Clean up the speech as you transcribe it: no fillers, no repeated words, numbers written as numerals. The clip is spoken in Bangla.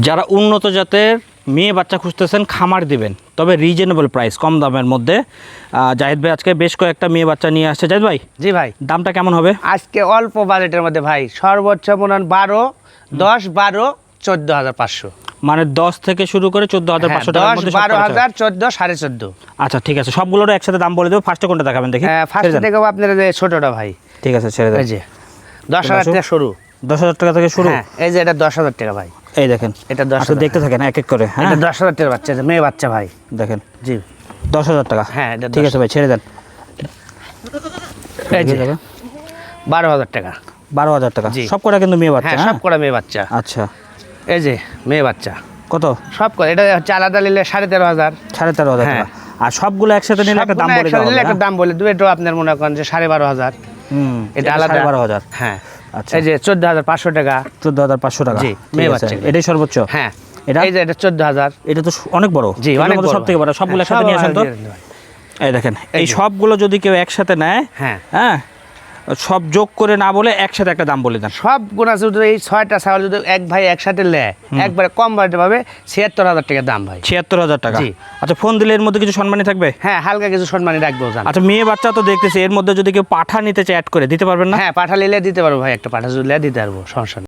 যারা উন্নত জাতের মেয়ে বাচ্চা খুঁজতেছেন, খামার দিবেন, তবে রিজনেবল প্রাইস, কম দামের মধ্যে, জাহিদ ভাই আজকে বেশ কয়েকটা মেয়ে বাচ্চা নিয়ে আসছে। জাহিদ ভাই, জি ভাই, দামটা কেমন হবে আজকে অল্প বাজেটের মধ্যে ভাই, সর্বোচ্চ মনে 10, 12, 14,500। মানে 10 থেকে শুরু করে 14,500 টাকার 10, মধ্যে সব করা যাবে। 12,000, 14, 14,500। আচ্ছা ঠিক আছে, সবগুলোর একসাথে দাম বলে দেবো। ফার্স্টে কোনটা দেখাবেন দেখি? ফার্স্টে দেখো আপনার যে ছোটটা ভাই, ঠিক আছে, ছেড়ে দেন। এই যে 10,000 টাকা শুরু। 10,000 টাকা থেকে শুরু। হ্যাঁ, এই যে এটা 10,000 টাকা ভাই, এই দেখেন, এটা আচ্ছা 10,000। দেখতে থাকেন এক এক করে। হ্যাঁ, এটা 10,000 টাকার বাচ্চা, মেয়ে বাচ্চা ভাই। দেখেন জি 10,000 টাকা। হ্যাঁ, এটা ঠিক আছে ভাই, ছেড়ে দেন। এই যে দেখেন 12,000 টাকা। 12,000 টাকা। জি। সব কটা কিন্তু মেয়ে বাচ্চা। হ্যাঁ, হ্যাঁ সব করা মেয়ে বাচ্চা। আচ্ছা, এই যে মেয়ে বাচ্চা কত? সব করে, এটা হচ্ছে আলাদা নিলে 13,500। 13,500 হ্যাঁ। টাকা। আর সবগুলো একসাথে নিলে একটা দাম বলে দেওয়া হবে, একটা দাম বলে দেবো। এটা আপনার মনে করেন যে 12,500। হুম, এটা আলাদা 12,500। হ্যাঁ। আচ্ছা, এই যে 14,500 টাকা। 14,500 টাকা। জি, ঠিক মেয়ে আছে, বাচ্চা। এটাই সর্বোচ্চ। হ্যাঁ, এটা এই যে এটা 14,000। এটা তো অনেক বড়। জি, অনেক বড়। সব থেকে বড়। সবগুলো হ্যাঁ, একসাথে নিয়ে আসেন তো। এই দেখেন, এই যে। সবগুলো যদি কেউ একসাথে নেয়, হ্যাঁ, হ্যাঁ, সব যোগ করে না বলে একসাথে একটা দাম বলে দেন। সব গুণা যদি এই 6টা ছাগল যদি এক ভাই একসাথে নেয়, একবারে কম বাজেটে পাবে 76,000 টাকা দাম ভাই। 76,000 টাকা। জি। আচ্ছা, ফোন দিলে এর মধ্যে কিছু সম্মানী থাকবে? হ্যাঁ, হালকা কিছু সম্মানী রাখবো জান। আচ্ছা, মেয়ে বাচ্চা তো দেখতেছি, এর মধ্যে যদি কেউ পাঠা নিতে চায় অ্যাড করে দিতে পারবেন না? হ্যাঁ, পাঠা নিলে দিতে পারবো ভাই, একটা পাঠা যদি দিতে পারবো, সমস্যা নেই।